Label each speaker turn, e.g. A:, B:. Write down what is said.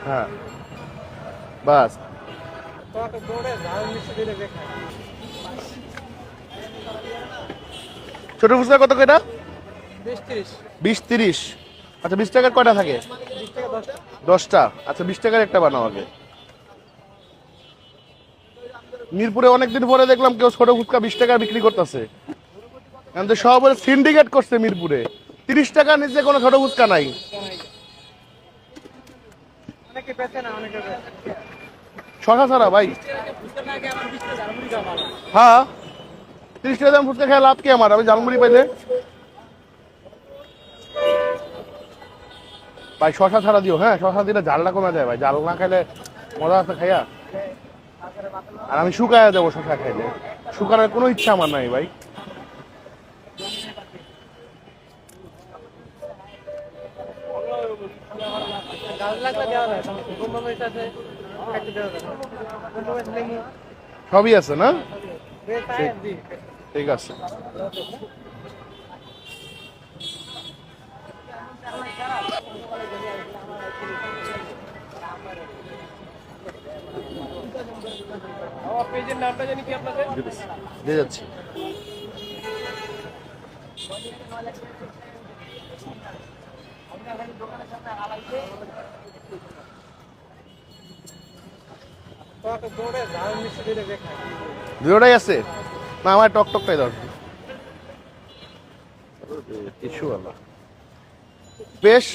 A: হ্যাঁ বাস। ছোট ফুচকা কত করে? 20-30। আচ্ছা 20 টাকার কয়টা থাকে? 10টা। আচ্ছা 20 টাকার একটা বানাও আগে। মিরপুরে অনেকদিন পরে দেখলাম কেউ ছোট ফুচকা 20 টাকা বিক্রি করতেছে। কিন্তু সব সিন্ডিকেট করছে মিরপুরে। 30 টাকার নিচে কোনো ছোট ফুচকা নাই। শশা ছাড়া ভাই। হ্যাঁ 30 টাকা দাম ফুচকা খেয়ে লাভ কি আমার? আমি ঝালমুড়ি পাইলে ভাই শশা ছাড়া দিও। হ্যাঁ শশা দিলে ঝালটা কমে যায় ভাই, ঝাল না খাইলে মজা আছে খাইয়া। আর আমি শুকায়া দেবো শশা খাইলে, শুকানোর কোনো ইচ্ছা আমার নাই ভাই। সবই আছে না? ঠিক আছে।
B: পেজের নামটা জানি কি আপনাদের?
A: দিয়ে যাচ্ছি। দুটোটাই আছে না? আমার টকটকটাই দরকার। টিস্যু বেশ